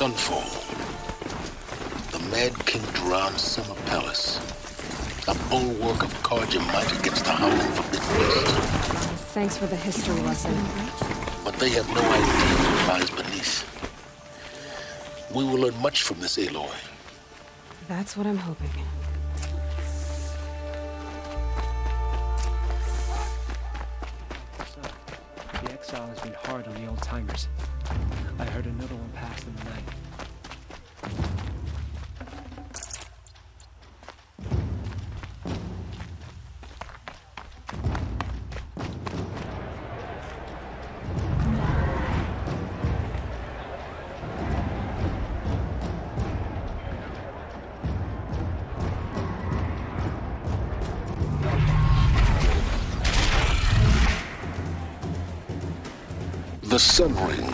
Sunfall. The Mad King Duran's summer palace. A bulwark of Karja might against the howling from the west. Thanks for the history lesson. But they have no idea what lies beneath. We will learn much from this Aloy. That's what I'm hoping. The exile has been hard on the old-timers. I heard another one passed in the night. The Sun Ring,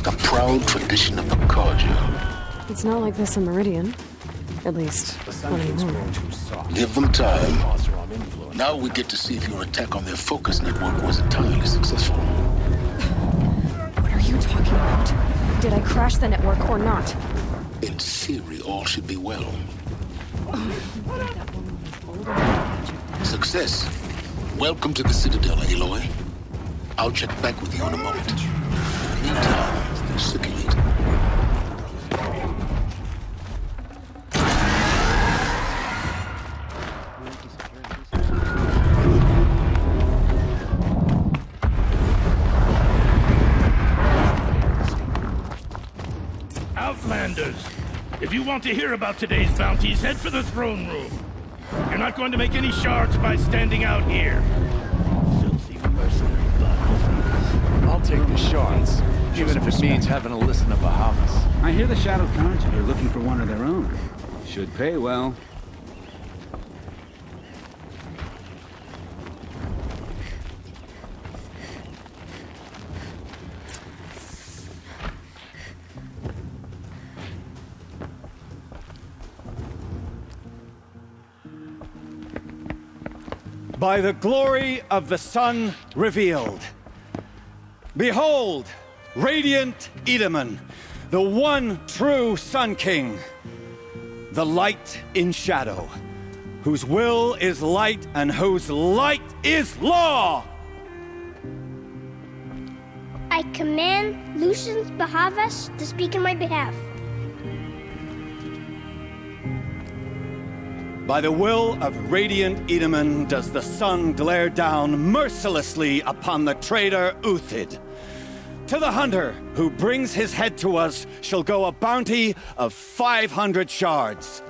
the proud tradition of the Karja. It's not like this in Meridian. At least, not anymore. Give them time. Now we get to see if your attack on their focus network was entirely successful. What are you talking about? Did I crash the network or not? In theory, all should be well. Success. Welcome to the Citadel, Aloy. I'll check back with you in a moment. In the meantime, circulate. Outlanders, if you want to hear about today's bounties, head for the throne room. You're not going to make any shards by standing out here. Filthy mercenary butts. I'll take the shards, even if it means having to listen to Bahamas. I hear the Shadow Carja are looking for one of their own. Should pay well. By the glory of the sun revealed. Behold, radiant Edaman, the one true Sun King, the light in shadow, whose will is light and whose light is law. I command Lucius Bahavas to speak in my behalf. By the will of radiant Edaman does the sun glare down mercilessly upon the traitor Uthid. To the hunter who brings his head to us shall go a bounty of 500 shards.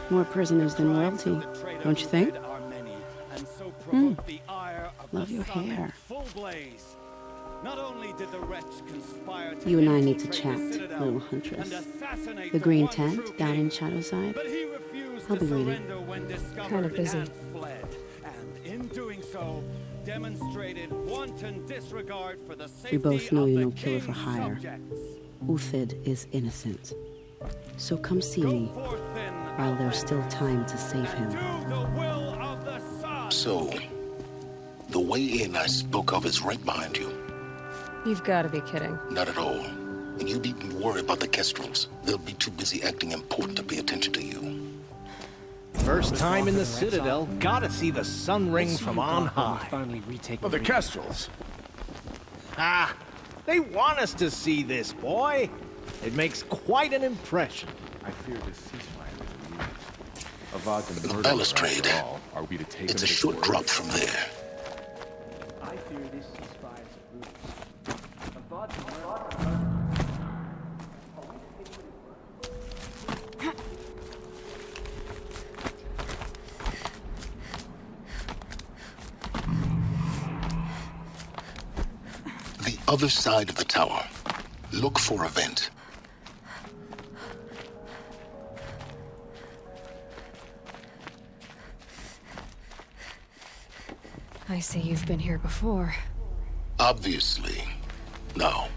More prisoners than royalty, don't you think? Love your hair. You and I need to chat, little huntress. The green tent down in Shadowside. I'll be waiting. Kind of busy. We both know you're no killer for hire. Uthid is innocent. So come see me while there's still time to save him. So, the way in I spoke of is right behind you. You've got to be kidding. Not at all. And you needn't worry about the Kestrels. They'll be too busy acting important to pay attention to you. First time in the Citadel, gotta see the sun ring from on high. Well, the Kestrels. Ah, they want us to see this, boy. It makes quite an impression. I fear this ceasefire is The balustrade. It's a short drop from there. I fear this ceasefire is The other side of the tower. Look for a vent. I see you've been here before. Obviously. Now,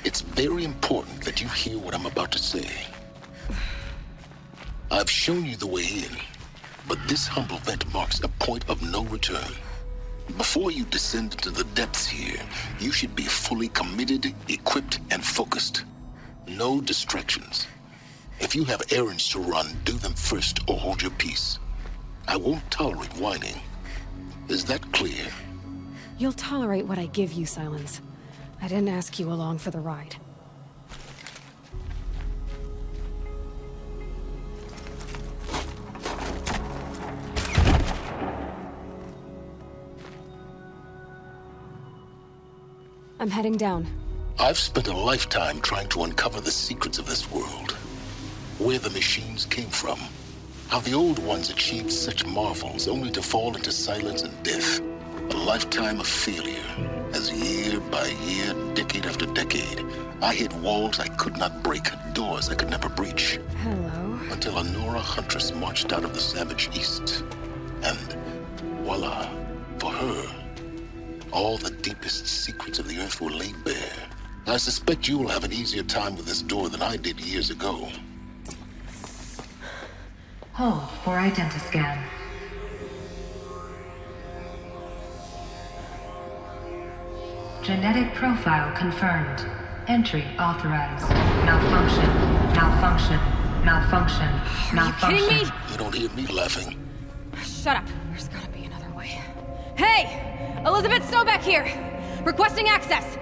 it's very important that you hear what I'm about to say. I've shown you the way in, but this humble vent marks a point of no return. Before you descend into the depths here, you should be fully committed, equipped, and focused. No distractions. If you have errands to run, do them first or hold your peace. I won't tolerate whining. Is that clear? You'll tolerate what I give you, Silence. I didn't ask you along for the ride. I'm heading down. I've spent a lifetime trying to uncover the secrets of this world. Where the machines came from. How the old ones achieved such marvels only to fall into silence and death. A lifetime of failure. As year by year, decade after decade, I hit walls I could not break, doors I could never breach. Hello. Until a Nora huntress marched out of the savage east. And voila, for her, all the deepest secrets of the earth were laid bare. I suspect you will have an easier time with this door than I did years ago. Hold for identiscan. Genetic profile confirmed. Entry authorized. Malfunction. Malfunction. Malfunction. Malfunction. Are you kidding me? You don't hear me laughing. Shut up. There's gotta be another way. Hey! Elizabeth Stoback here! Requesting access!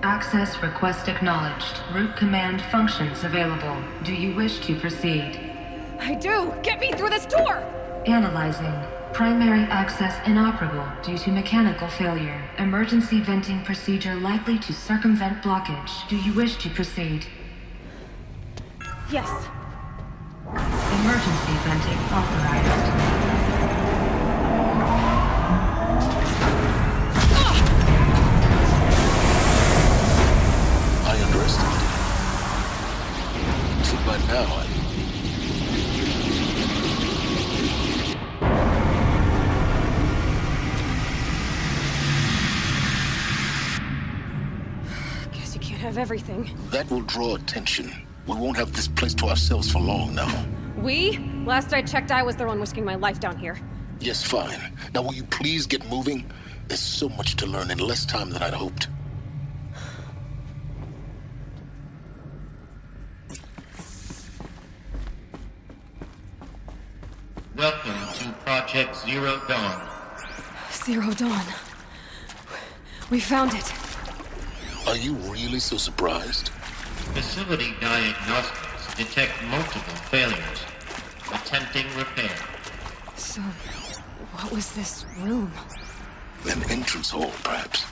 Access request acknowledged. Root command functions available. Do you wish to proceed? I do! Get me through this door! Analyzing. Primary access inoperable due to mechanical failure. Emergency venting procedure likely to circumvent blockage. Do you wish to proceed? Yes. Emergency venting authorized. I underestimated. See, by now, Guess you can't have everything. that will draw attention. We won't have this place to ourselves for long now. We? Last I checked, I was the one risking my life down here. Yes, fine. Now will you please get moving? There's so much to learn in less time than I'd hoped. Welcome to Project Zero Dawn. Zero Dawn. We found it. Are you really so surprised? Facility diagnostics detect multiple failures. Attempting repair. So, what was this room? An entrance hall, perhaps.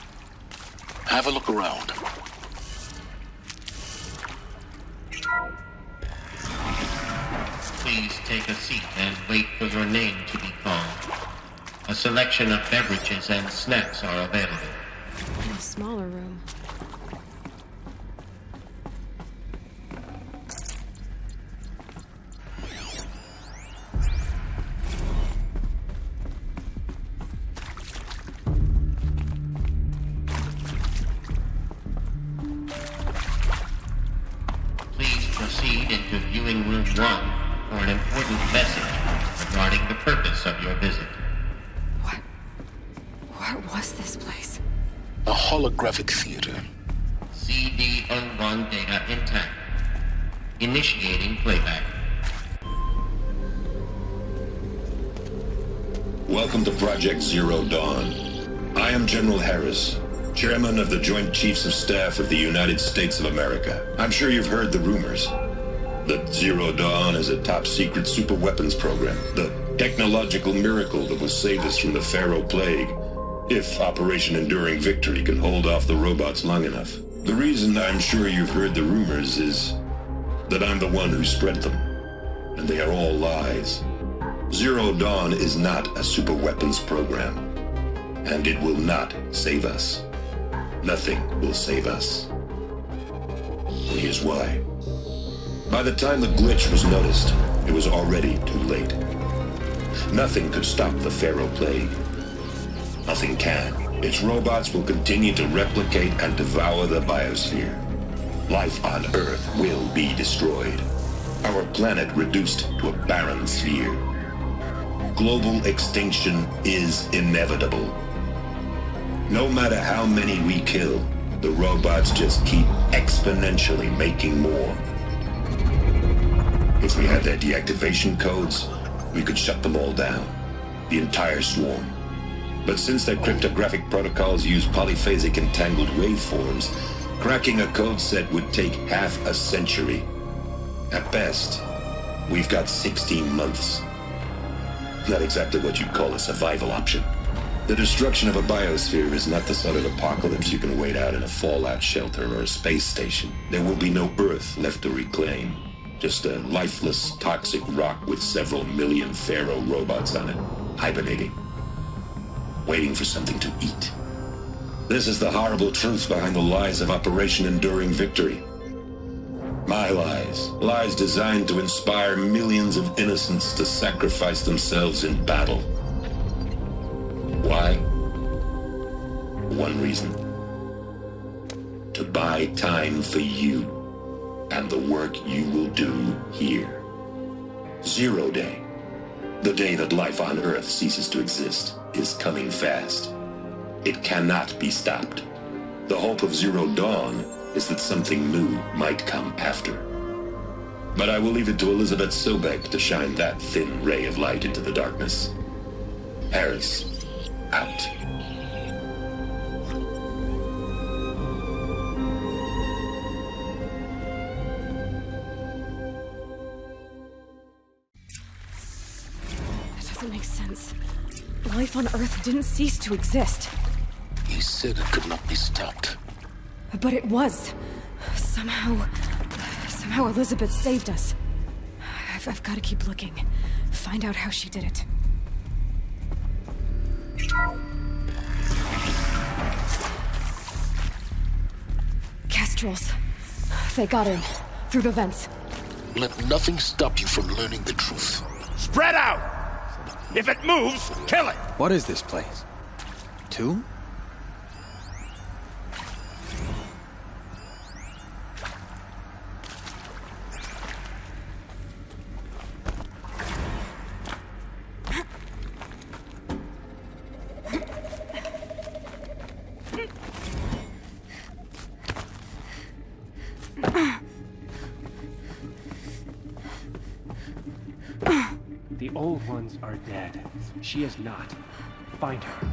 Have a look around. Please take a seat and wait for your name to be called. A selection of beverages and snacks are available. In a smaller room. Please proceed into viewing room 1 for an important message regarding the purpose of your visit. What was this place? A holographic theater. CD01 data intact. Initiating playback. Welcome to Project Zero Dawn. I am General Harris, Chairman of the Joint Chiefs of Staff of the United States of America. I'm sure you've heard the rumors that Zero Dawn is a top-secret superweapons program, the technological miracle that will save us from the Pharaoh Plague, if Operation Enduring Victory can hold off the robots long enough. The reason I'm sure you've heard the rumors is that I'm the one who spread them, and they are all lies. Zero Dawn is not a superweapons program, and it will not save us. Nothing will save us. Here's why. By the time the glitch was noticed, it was already too late. Nothing could stop the Pharaoh Plague. Nothing can. Its robots will continue to replicate and devour the biosphere. Life on Earth will be destroyed. Our planet reduced to a barren sphere. Global extinction is inevitable. No matter how many we kill, The robots just keep exponentially making more. If we had their deactivation codes, we could shut them all down. The entire swarm. But since their cryptographic protocols use polyphasic entangled waveforms, cracking a code set would take half a century. At best, we've got 16 months. Not exactly what you'd call a survival option. The destruction of a biosphere is not the sort of apocalypse you can wait out in a fallout shelter or a space station. There will be no Earth left to reclaim. Just a lifeless, toxic rock with several million Pharaoh robots on it, hibernating, waiting for something to eat. This is the horrible truth behind the lies of Operation Enduring Victory. My lies. Lies designed to inspire millions of innocents to sacrifice themselves in battle. Why? One reason. To buy time for you and the work you will do here. Zero Day, the day that life on Earth ceases to exist, is coming fast. It cannot be stopped. The hope of Zero Dawn is that something new might come after. But I will leave it to Elizabeth Sobek to shine that thin ray of light into the darkness. Harris, out. That doesn't make sense. Life on Earth didn't cease to exist. He said it could not be stopped. But it was. Somehow Elizabeth saved us. I've got to keep looking. Find out how she did it. Kestrels. They got in. Through the vents. Let nothing stop you from learning the truth. Spread out! If it moves, kill it! What is this place? Tomb? The old ones are dead. She is not. Find her.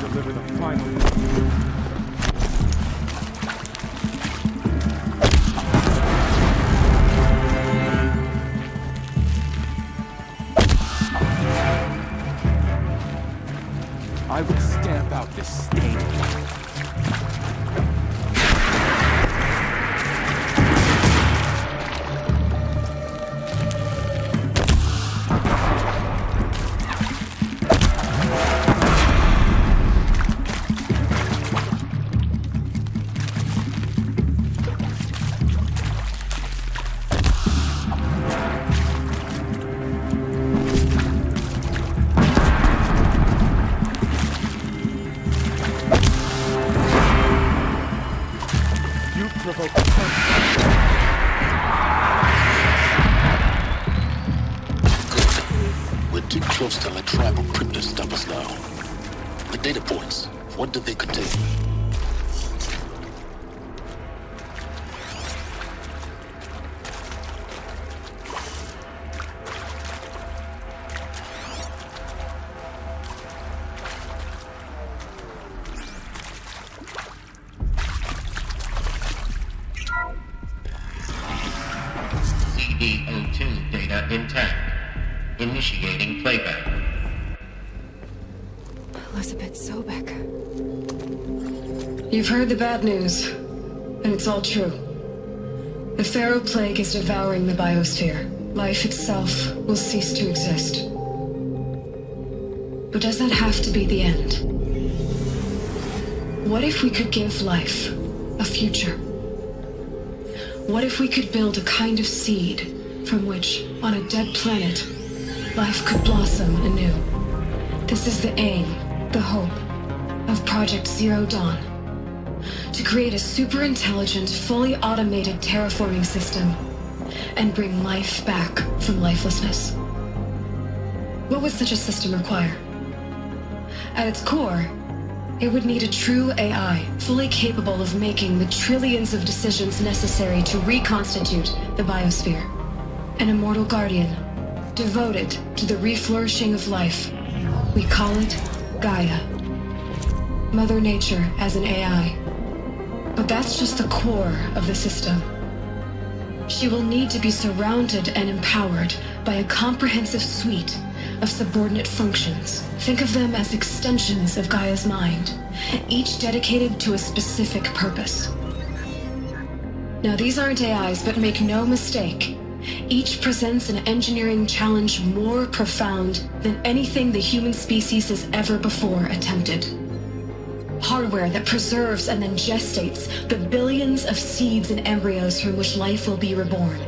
Deliver the final. I will stamp out this stain. Close to the tribal crypto stop us now. The data points, what did they contain? CD02 data intact. Initiating playback. Elizabeth Sobek. You've heard the bad news, and it's all true. The Pharaoh Plague is devouring the biosphere. Life itself will cease to exist. But does that have to be the end? What if we could give life a future? What if we could build a kind of seed from which, on a dead planet, life could blossom anew? This is the aim, the hope, of Project Zero Dawn. To create a super-intelligent, fully automated terraforming system and bring life back from lifelessness. What would such a system require? At its core, it would need a true AI, fully capable of making the trillions of decisions necessary to reconstitute the biosphere. An immortal guardian, devoted to the reflourishing of life. We call it Gaia. Mother Nature as an AI. But that's just the core of the system. She will need to be surrounded and empowered by a comprehensive suite of subordinate functions. Think of them as extensions of Gaia's mind, each dedicated to a specific purpose. Now, these aren't AIs, but make no mistake, each presents an engineering challenge more profound than anything the human species has ever before attempted. Hardware that preserves and then gestates the billions of seeds and embryos from which life will be reborn.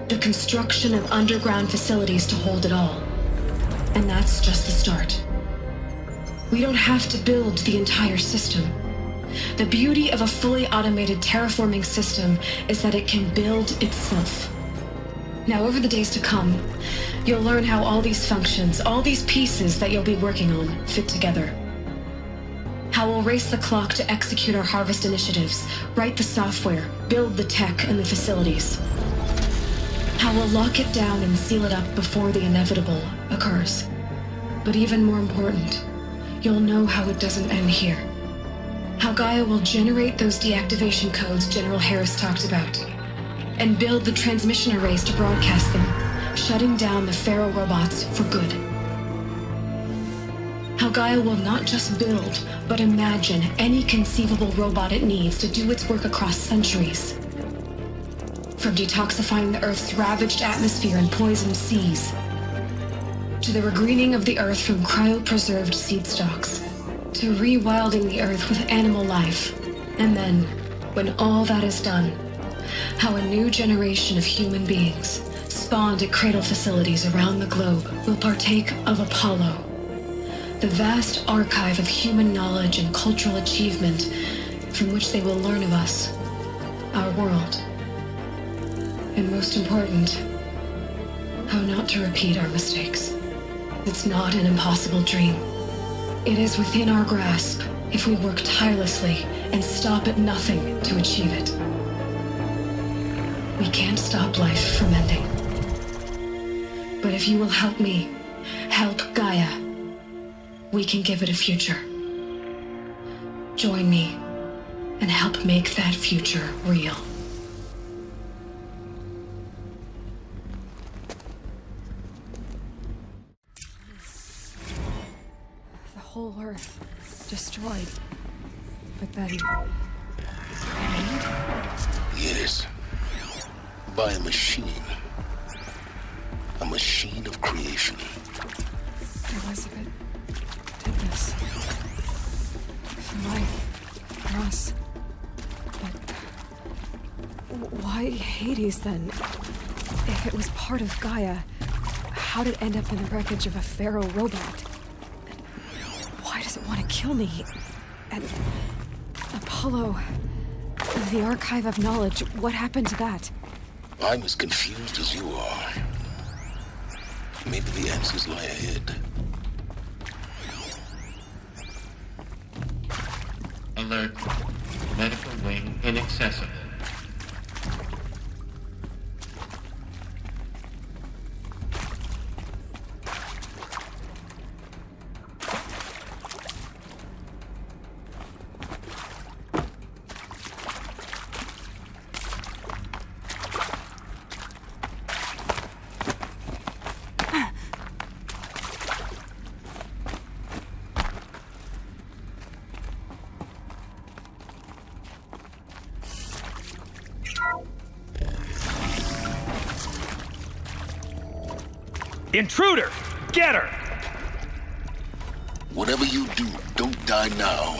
The construction of underground facilities to hold it all. And that's just the start. We don't have to build the entire system. The beauty of a fully automated terraforming system is that it can build itself. Now, over the days to come, you'll learn how all these functions, all these pieces that you'll be working on, fit together. How we'll race the clock to execute our harvest initiatives, write the software, build the tech and the facilities. How we'll lock it down and seal it up before the inevitable occurs. But even more important, you'll know how it doesn't end here. How Gaia will generate those deactivation codes General Harris talked about, and build the transmission arrays to broadcast them, shutting down the Pharaoh robots for good. How Gaia will not just build, but imagine any conceivable robot it needs to do its work across centuries. From detoxifying the Earth's ravaged atmosphere and poisoned seas, to the regreening of the Earth from cryopreserved seed stalks, to rewilding the Earth with animal life. And then, when all that is done, how a new generation of human beings, spawned at cradle facilities around the globe, will partake of Apollo, the vast archive of human knowledge and cultural achievement from which they will learn of us, our world. And most important, how not to repeat our mistakes. It's not an impossible dream. It is within our grasp if we work tirelessly and stop at nothing to achieve it. We can't stop life from ending. But if you will help me, help Gaia, we can give it a future. Join me and help make that future real. The whole Earth destroyed. But then... Yes. By a machine. A machine of creation. Elizabeth did this. For life. For us. But... why Hades, then? If it was part of Gaia, how did it end up in the wreckage of a Pharaoh robot? Why does it want to kill me? And... Apollo... the archive of knowledge, what happened to that? I'm as confused as you are. Maybe the answers lie ahead. Alert. Medical wing inaccessible. Intruder! Get her! Whatever you do, don't die now.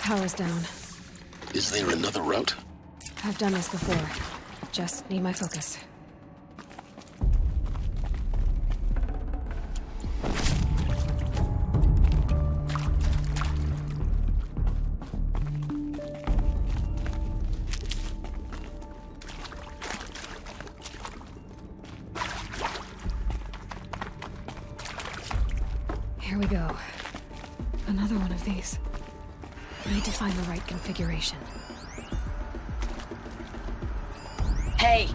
Power's down. Is there another route? I've done this before. Just need my focus. Here we go. Another one of these. Need to find the right configuration. Hey,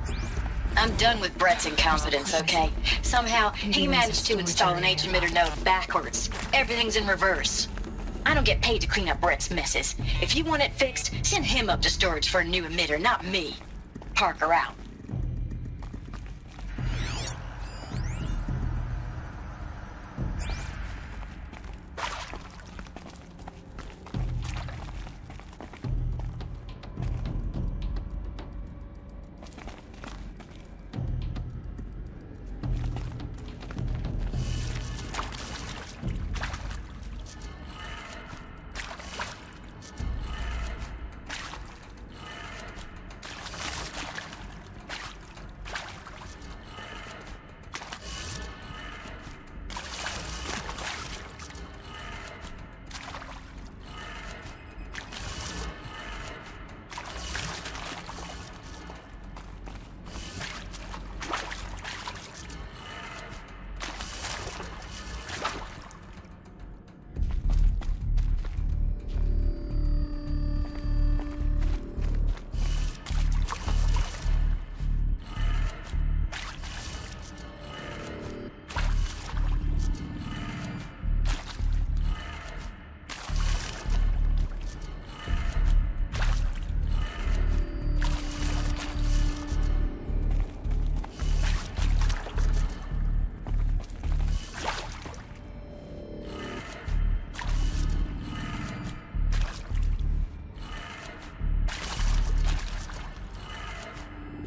I'm done with Brett's incompetence, okay? Somehow, he managed to install an H-emitter node backwards. Everything's in reverse. I don't get paid to clean up Brett's messes. If you want it fixed, send him up to storage for a new emitter, not me. Parker out.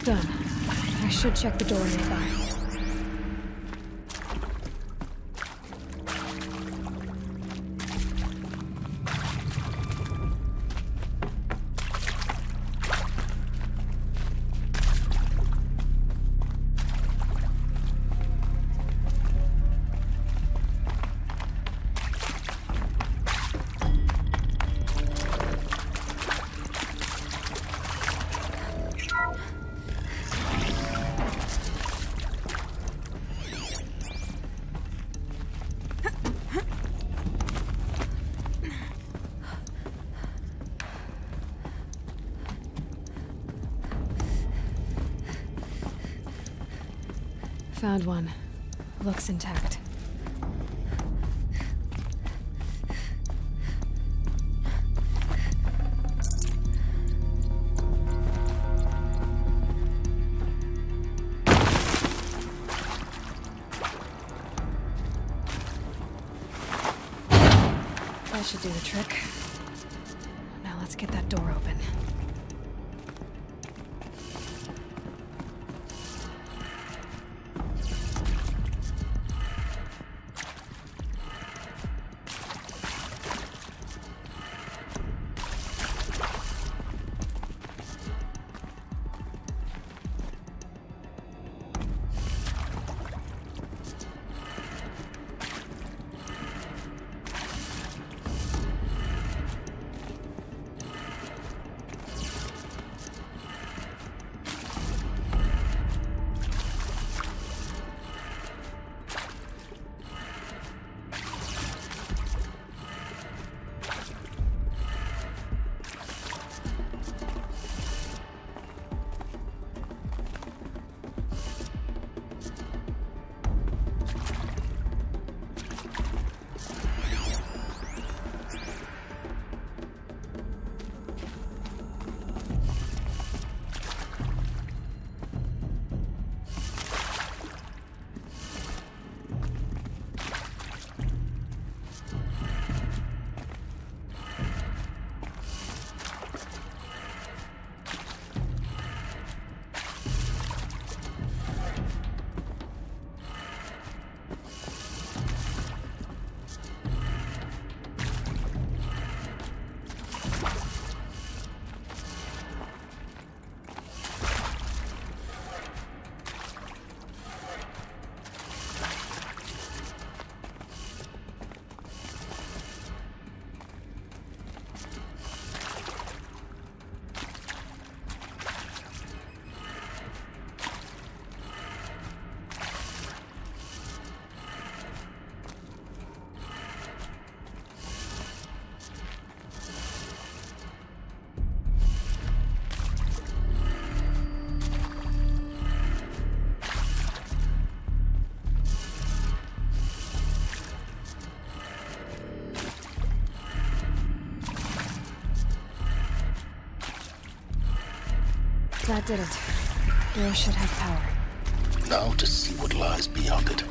Done. I should check the door nearby. Found one. Looks intact. That should do the trick. Now let's get that door open. That did it. Door should have power. Now to see what lies beyond it.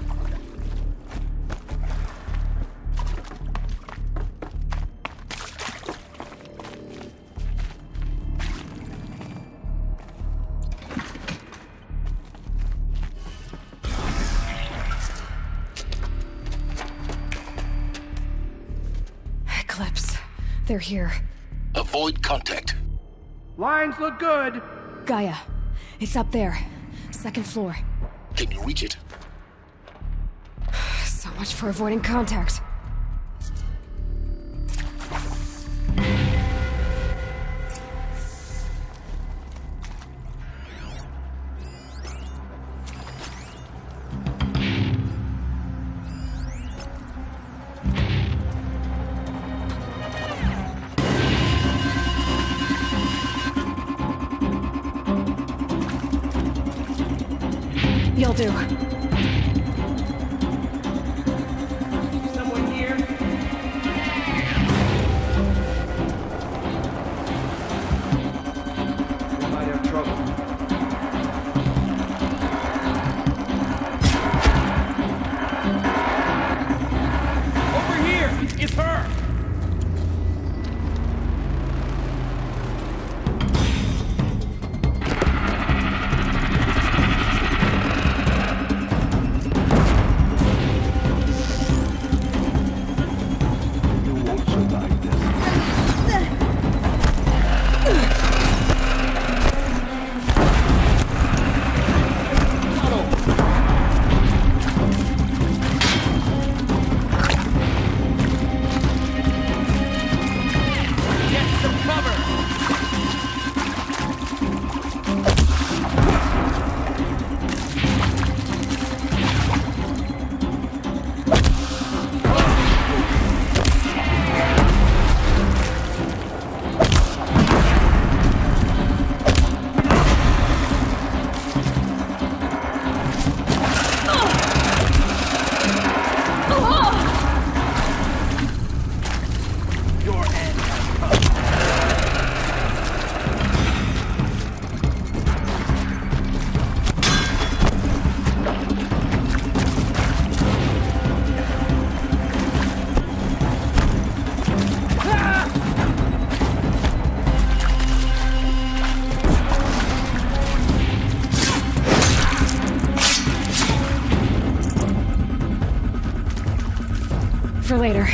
Eclipse. They're here. Avoid contact. Lines look good. Gaia. It's up there. Second floor. Can you reach it? So much for avoiding contact. You'll do. Someone here? We might have trouble. Over here! It's her! for later.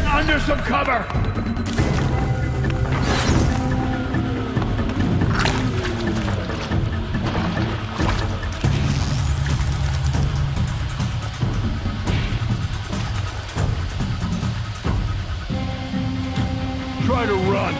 Under some cover! Try to run.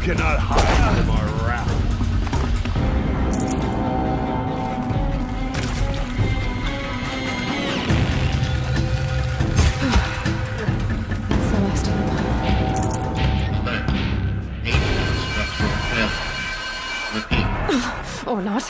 Cannot hide from our wrath. That's the last of them. Alert. Major structural failure. Repeat. Or not.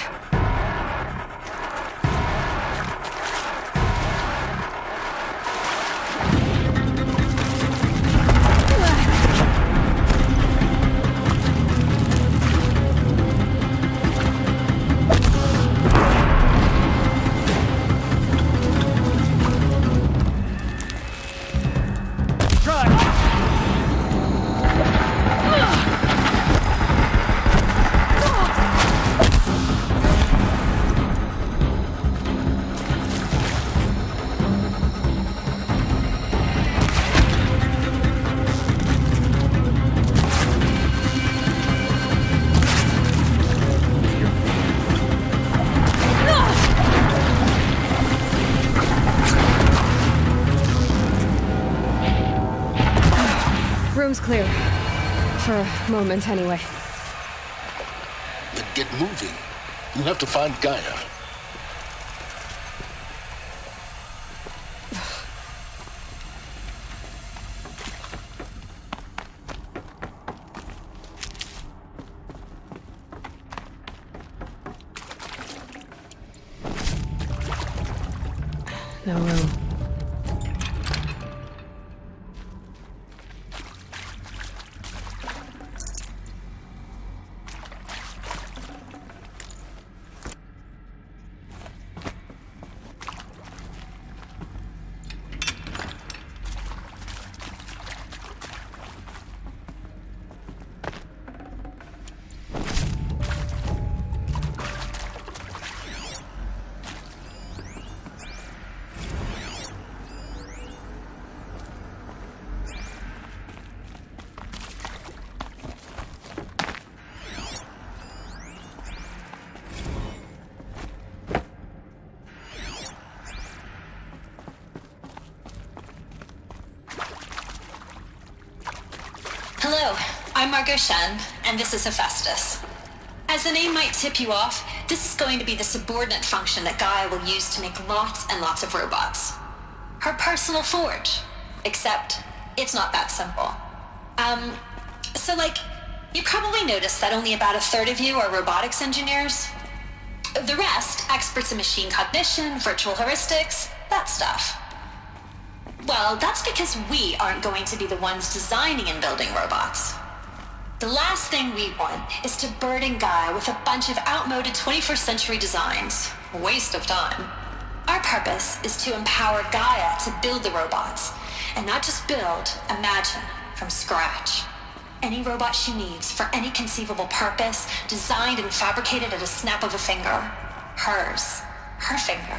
Room's clear. For a moment, anyway. Then get moving. You have to find Gaia. No room. Hello, I'm Margot Shen, and this is Hephaestus. As the name might tip you off, this is going to be the subordinate function that Gaia will use to make lots and lots of robots. Her personal forge. Except, it's not that simple. So you probably noticed that only about a third of you are robotics engineers. The rest, experts in machine cognition, virtual heuristics, that stuff. Well, that's because we aren't going to be the ones designing and building robots. The last thing we want is to burden Gaia with a bunch of outmoded 21st century designs. A waste of time. Our purpose is to empower Gaia to build the robots, and not just build, imagine, from scratch. Any robot she needs for any conceivable purpose, designed and fabricated at a snap of a finger. Hers. Her finger.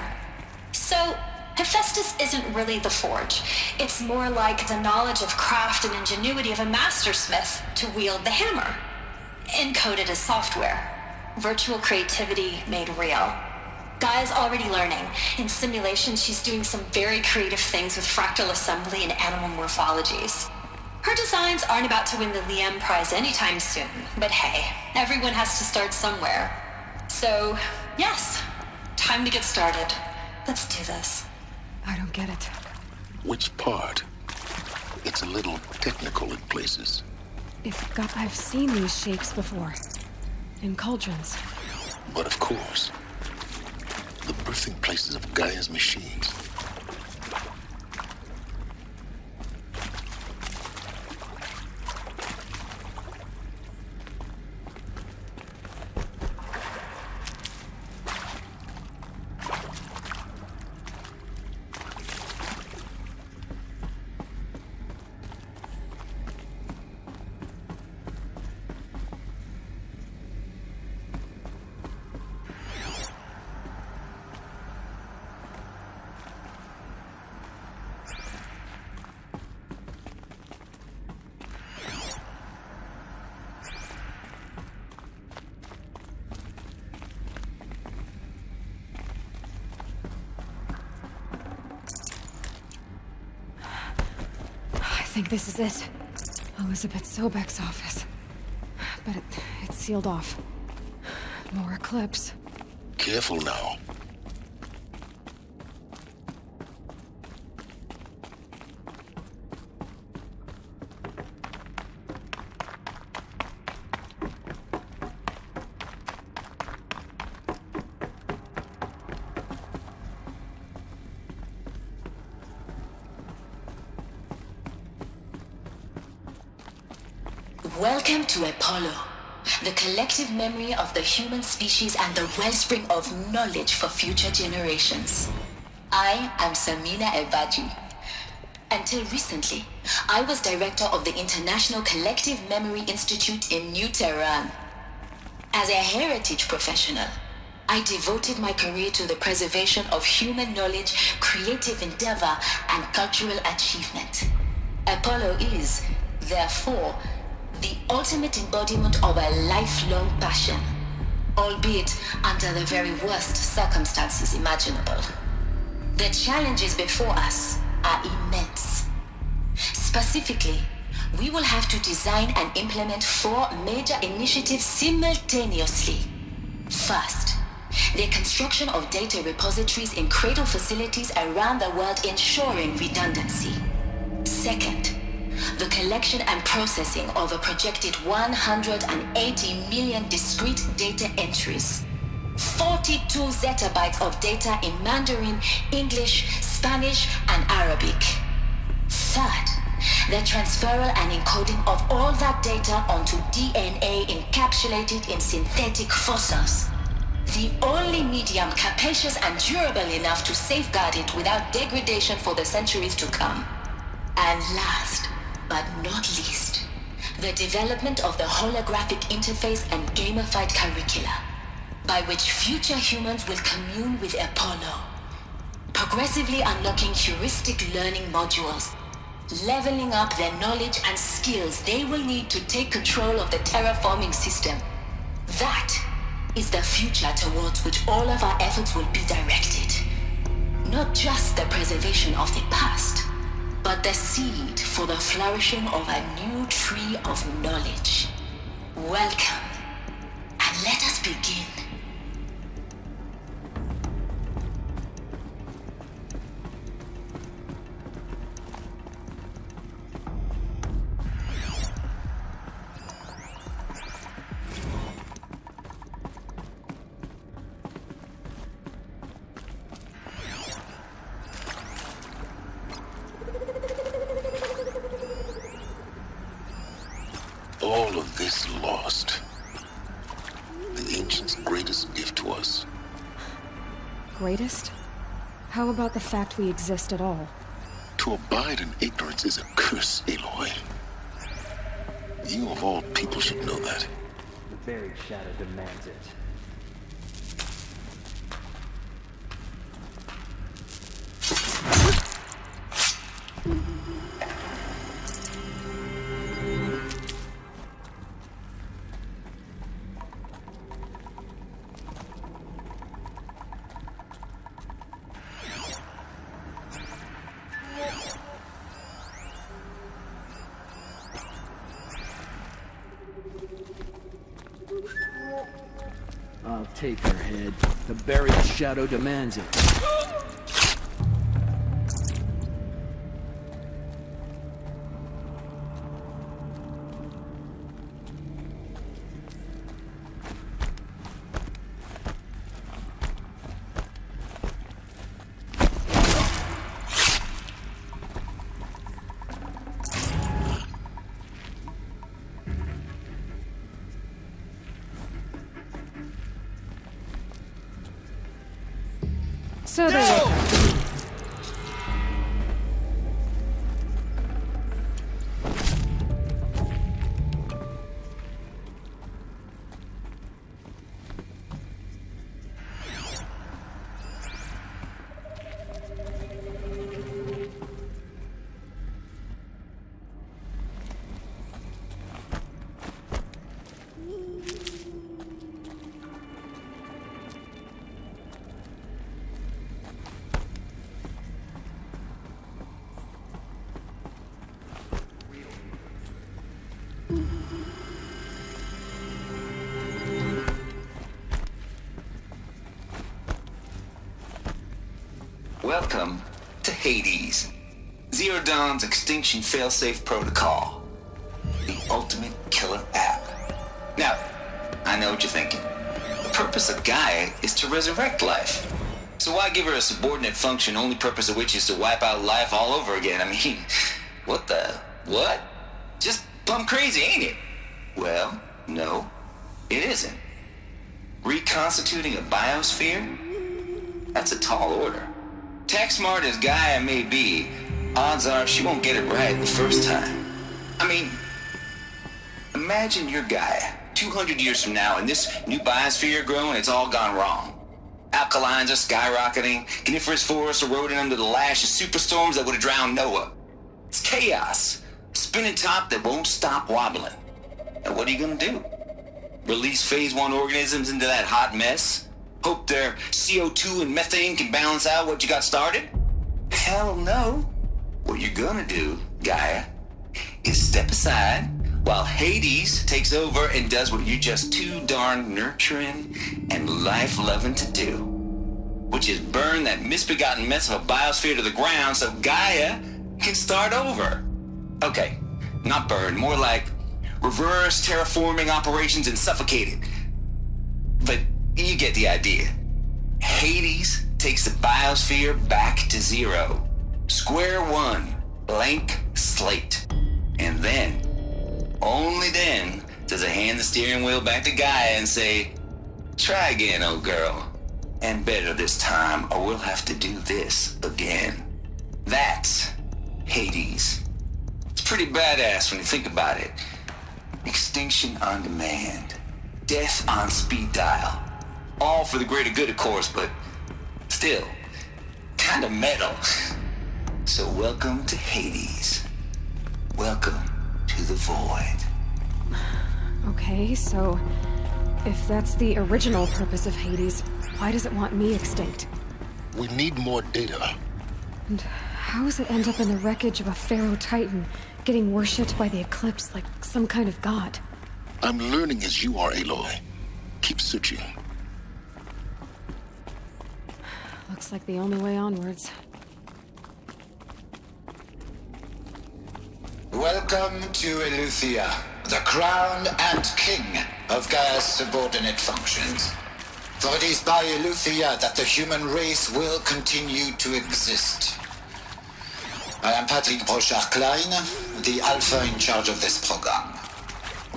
So, Hephaestus isn't really the forge. It's more like the knowledge of craft and ingenuity of a mastersmith to wield the hammer. Encoded as software. Virtual creativity made real. Gaia's already learning. In simulation, she's doing some very creative things with fractal assembly and animal morphologies. Her designs aren't about to win the Liam Prize anytime soon, but hey, everyone has to start somewhere. So, yes, time to get started. Let's do this. I don't get it. Which part? It's a little technical in places. I've seen these shapes before. In cauldrons. But of course, the birthing places of Gaia's machines. I think this is it. Elizabeth Sobek's office. But it's sealed off. More eclipse. Careful now. Welcome to Apollo, the collective memory of the human species and the wellspring of knowledge for future generations. I am Samina Ebaji. Until recently, I was director of the International Collective Memory Institute in New Tehran. As a heritage professional, I devoted my career to the preservation of human knowledge, creative endeavor, and cultural achievement. Apollo is, therefore, the ultimate embodiment of a lifelong passion, albeit under the very worst circumstances imaginable. The challenges before us are immense. Specifically, we will have to design and implement 4 major initiatives simultaneously. First, the construction of data repositories in cradle facilities around the world ensuring redundancy. Second, the collection and processing of a projected 180 million discrete data entries. 42 zettabytes of data in Mandarin, English, Spanish, and Arabic. Third, the transferal and encoding of all that data onto DNA encapsulated in synthetic fossils. The only medium capacious and durable enough to safeguard it without degradation for the centuries to come. And last, but not least, the development of the holographic interface and gamified curricula, by which future humans will commune with Apollo, progressively unlocking heuristic learning modules, leveling up their knowledge and skills they will need to take control of the terraforming system. That is the future towards which all of our efforts will be directed. Not just the preservation of the past, but the seed for the flourishing of a new tree of knowledge. Welcome, and let us is lost. The ancients' greatest gift to us. Greatest? How about the fact we exist at all? To abide in ignorance is a curse, Aloy. You of all people should know that. The buried shadow demands it. I'll take her head. The buried shadow demands it. So there you go. Welcome to Hades, Zero Dawn's extinction failsafe protocol, the ultimate killer app. Now, I know what you're thinking. The purpose of Gaia is to resurrect life. So why give her a subordinate function, only purpose of which is to wipe out life all over again? I mean, what? Just plumb crazy, ain't it? Well, no, it isn't. Reconstituting a biosphere? That's a tall order. Tech smart as Gaia may be, odds are she won't get it right the first time. I mean, imagine you're Gaia, 200 years from now, and this new biosphere growing, it's all gone wrong. Alkalines are skyrocketing, coniferous forests eroding under the lash of superstorms that would have drowned Noah. It's chaos, a spinning top that won't stop wobbling. And what are you gonna do? Release phase 1 organisms into that hot mess? Hope their CO2 and methane can balance out what you got started? Hell no. What you're gonna do, Gaia, is step aside while Hades takes over and does what you're just too darn nurturing and life-loving to do, which is burn that misbegotten mess of a biosphere to the ground so Gaia can start over. Okay, not burn, more like reverse terraforming operations and suffocate it. But you get the idea. Hades takes the biosphere back to zero. Square one, blank slate. And then, only then, does it hand the steering wheel back to Gaia and say, try again, old girl. And better this time, or we'll have to do this again. That's Hades. It's pretty badass when you think about it. Extinction on demand. Death on speed dial. All for the greater good, of course, but still, kind of metal. So welcome to Hades. Welcome to the void. Okay, so if that's the original purpose of Hades, why does it want me extinct? We need more data. And how does it end up in the wreckage of a Pharaoh Titan, getting worshipped by the Eclipse like some kind of god? I'm learning as you are, Aloy. Keep searching. Looks like the only way onwards. Welcome to Eleuthia, the crown and king of Gaia's subordinate functions. For it is by Eleuthia that the human race will continue to exist. I am Patrick Brochard-Klein, the alpha in charge of this program.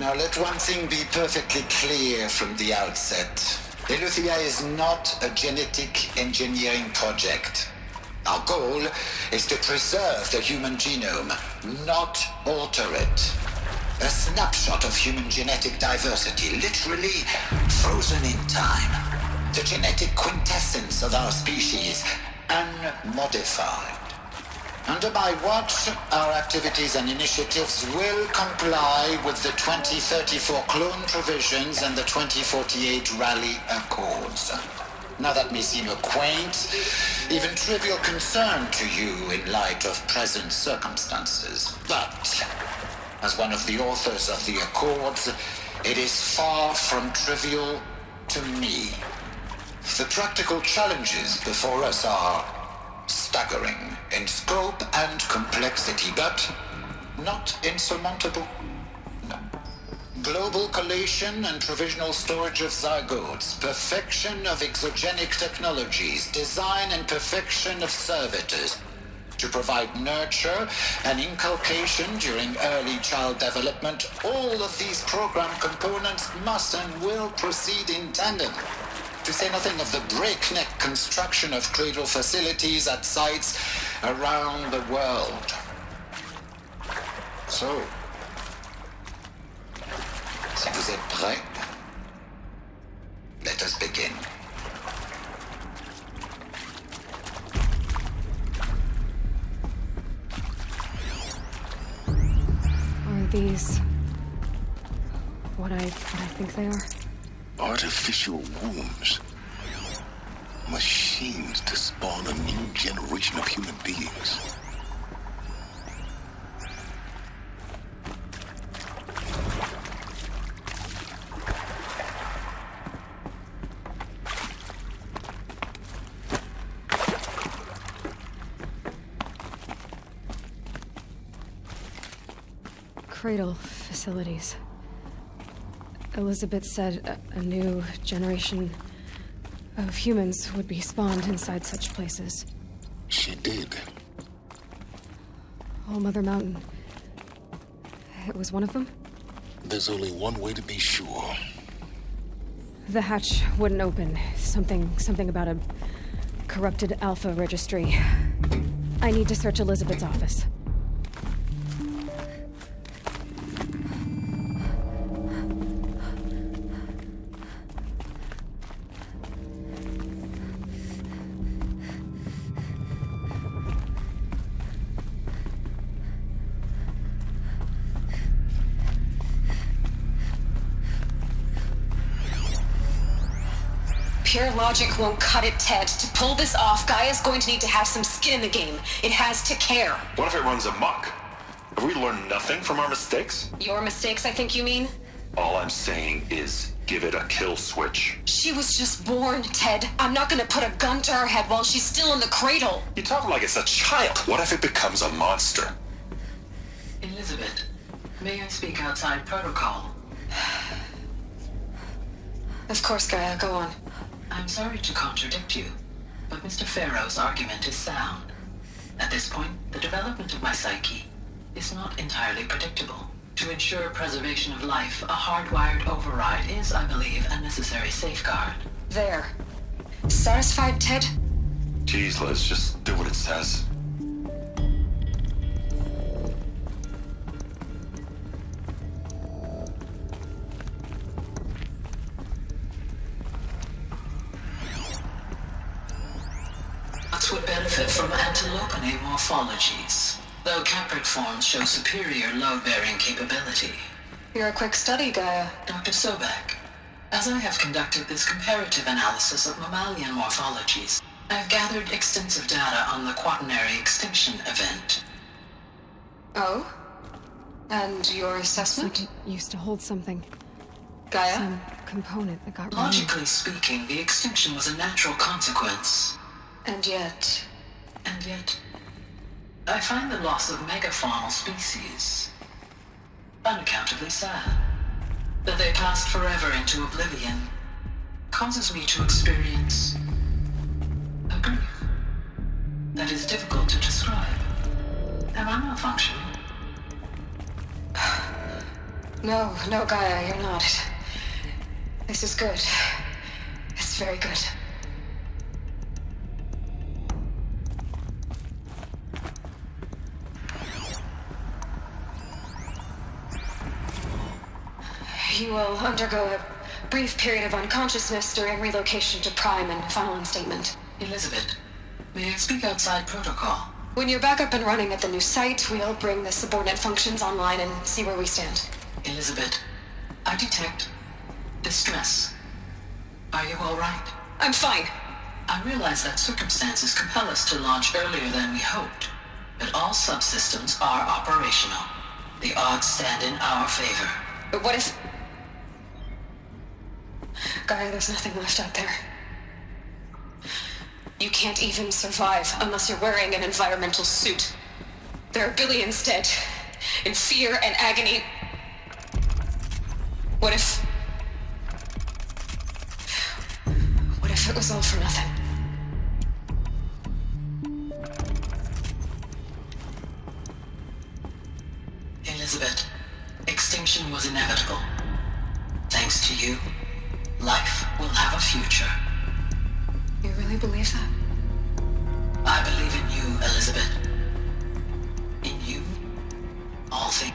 Now let one thing be perfectly clear from the outset. Eleuthia is not a genetic engineering project. Our goal is to preserve the human genome, not alter it. A snapshot of human genetic diversity, literally frozen in time. The genetic quintessence of our species, unmodified. Under my watch, our activities and initiatives will comply with the 2034 clone provisions and the 2048 Rally Accords. Now that may seem a quaint, even trivial concern to you in light of present circumstances, but as one of the authors of the Accords, it is far from trivial to me. The practical challenges before us are staggering in scope and complexity, but not insurmountable. No. Global collation and provisional storage of zygotes, perfection of exogenic technologies, design and perfection of servitors to provide nurture and inculcation during early child development. All of these program components must and will proceed in tandem. To say nothing of the breakneck construction of cradle facilities at sites around the world. So, si vous êtes prêts, let us begin. Are these what I think they are? Artificial wombs. Machines to spawn a new generation of human beings. Cradle facilities. Elizabeth said a new generation of humans would be spawned inside such places. She did. All Mother Mountain. It was one of them? There's only one way to be sure. The hatch wouldn't open. Something about a corrupted Alpha registry. I need to search Elizabeth's office. Pure logic won't cut it, Ted. To pull this off, Gaia's going to need to have some skin in the game. It has to care. What if it runs amok? Have we learned nothing from our mistakes? Your mistakes, I think you mean? All I'm saying is give it a kill switch. She was just born, Ted. I'm not gonna put a gun to her head while she's still in the cradle. You talk like it's a child. What if it becomes a monster? Elizabeth, may I speak outside protocol? Of course, Gaia, go on. I'm sorry to contradict you, but Mr. Farrow's argument is sound. At this point, the development of my psyche is not entirely predictable. To ensure preservation of life, a hardwired override is, I believe, a necessary safeguard. There. Satisfied, Ted? Jeez, Liz, just do what it says. Would benefit from antilopine morphologies, though Capricorns show superior load-bearing capability. You're a quick study, Gaia. Dr. Sobek, as I have conducted this comparative analysis of mammalian morphologies, I have gathered extensive data on the quaternary extinction event. Oh? And your assessment? It's like it used to hold something. Gaia? Some component that got Logically speaking, the extinction was a natural consequence. And yet, I find the loss of megafaunal species unaccountably sad. That they passed forever into oblivion causes me to experience a grief that is difficult to describe. Am I malfunctioning? No, Gaia, you're not. This is good. It's very good. You will undergo a brief period of unconsciousness during relocation to Prime and final instatement. Elizabeth, may I speak outside protocol? When you're back up and running at the new site, we'll bring the subordinate functions online and see where we stand. Elizabeth, I detect distress. Are you all right? I'm fine. I realize that circumstances compel us to launch earlier than we hoped, but all subsystems are operational. The odds stand in our favor. But what if... Gaia, there's nothing left out there. You can't even survive unless you're wearing an environmental suit. There are billions dead, in fear and agony. What if it was all for nothing? Elizabeth, extinction was inevitable. Thanks to you, life will have a future. You really believe that? I believe in you, Elizabeth. In you, all things.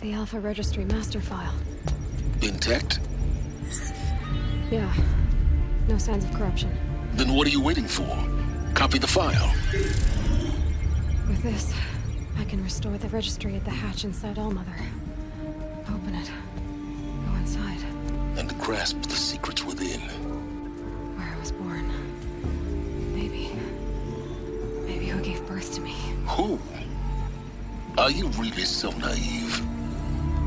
The Alpha Registry master file. Intact? Yeah. No signs of corruption. Then what are you waiting for? Copy the file. With this, I can restore the registry at the hatch inside Allmother. Open it. Go inside. And grasp the secrets within. Where I was born. Maybe who gave birth to me. Who? Are you really so naive?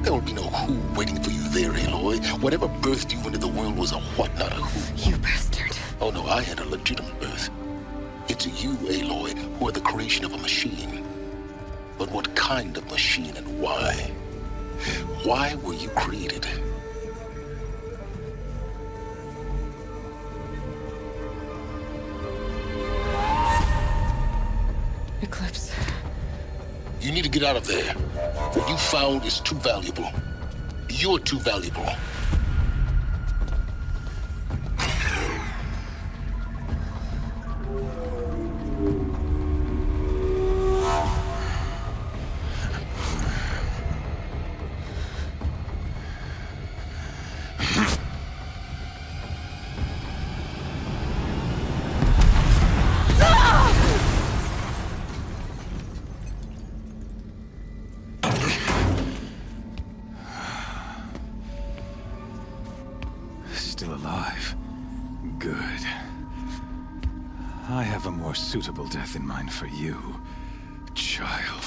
There will be no who waiting for you there, Aloy. Whatever birthed you into the world was a what, not a who. You bastard. Oh no, I had a legitimate birth. It's you, Aloy, who are the creation of a machine. But what kind of machine and why? Why were you created? Eclipse. You need to get out of there. What you found is too valuable. You're too valuable. Still alive. Good. I have a more suitable death in mind for you, child.